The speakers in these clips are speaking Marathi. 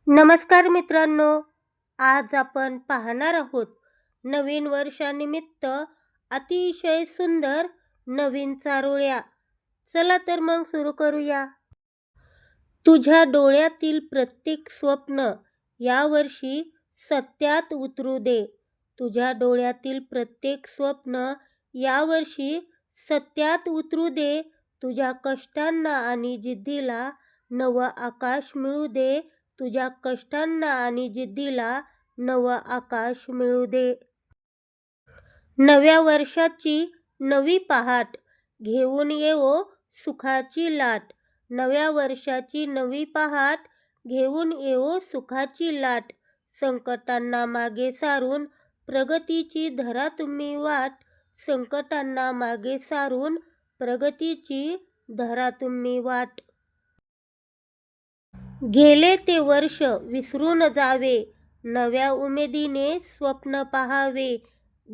नमस्कार मित्रांनो, आज आपण पाहणार आहोत नवीन वर्षानिमित्त अतिशय सुंदर नवीन चारोळ्या. चला तर मग सुरू करूया. तुझ्या डोळ्यातील प्रत्येक स्वप्न यावर्षी सत्यात उतरू दे. तुझ्या डोळ्यातील प्रत्येक स्वप्न यावर्षी सत्यात उतरू दे. तुझ्या कष्टांना आणि जिद्दीला नवं आकाश मिळू दे. तुझ्या कष्टांना आणि जिद्दीला नवं आकाश मिळू दे. नव्या वर्षाची नवी पहाट घेऊन येवो सुखाची लाट. नव्या वर्षाची नवी पहाट घेऊन येवो सुखाची लाट. संकटांना मागे सारून प्रगतीची धरा तुम्ही वाट. संकटांना मागे सारून प्रगतीची धरा तुम्ही वाट. गेले ते वर्ष विसरून जावे, नव्या उमेदीने स्वप्न पहावे.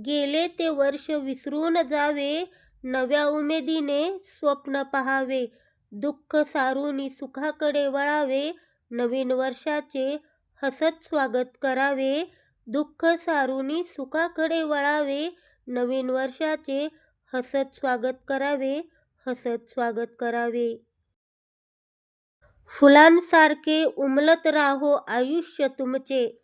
गेले ते वर्ष विसरून जावे, नव्या उमेदीने स्वप्न पहावे. दुःख सारून सुखाकडे वळावे, नवीन वर्षाचे हसत स्वागत करावे. दुःख सारून सुखाकडे वळावे, नवीन वर्षाचे हसत स्वागत करावे, हसत स्वागत करावे. फुलांसारखे उमलत राहो आयुष्य तुमचे,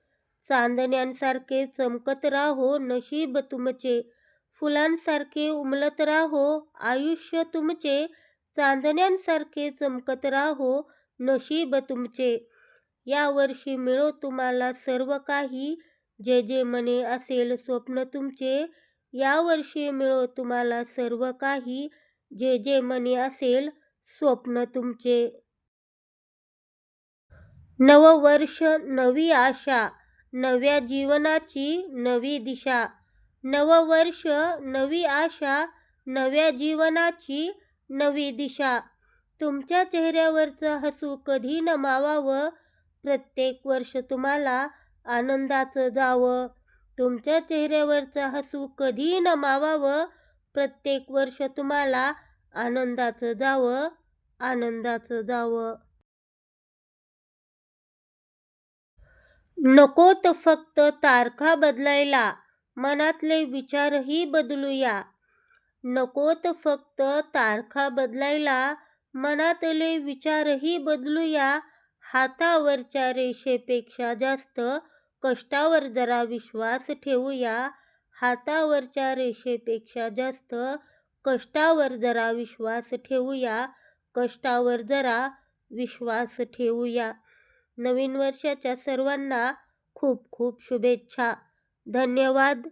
चांदण्यांसारखे चमकत राहो नशीब तुमचे. फुलांसारखे उमलत राहो आयुष्य तुमचे, चांदण्यांसारखे चमकत राहो नशीब तुमचे. यावर्षी मिळो तुम्हाला सर्व काही, जे जे मने असेल स्वप्न तुमचे. यावर्षी मिळो तुम्हाला सर्व काही, जे जे मने असेल स्वप्न तुमचे. नवं वर्ष नवी आशा, नव्या जीवनाची नवी दिशा. नवं वर्ष नवी आशा, नव्या जीवनाची नवी दिशा. तुमच्या चेहऱ्यावरचं हसू कधी न मावावं, प्रत्येक वर्ष तुम्हाला आनंदाचं जावं. तुमच्या चेहऱ्यावरचं हसू कधी न मावावं, प्रत्येक वर्ष तुम्हाला आनंदाचं जावं, आनंदाचं जावं. नकोत फक्त तारखा बदलायला, मनातले विचारही बदलूया. नकोत फक्त तारखा बदलायला, मनातले विचारही बदलूया. हातावरच्या रेषेपेक्षा जास्त कष्टावर जरा विश्वास ठेवूया. हातावरच्या रेषेपेक्षा जास्त कष्टावर जरा विश्वास ठेवूया. कष्टावर जरा विश्वास ठेवूया. नवीन वर्षाच्या सर्वांना खूप खूप शुभेच्छा. धन्यवाद.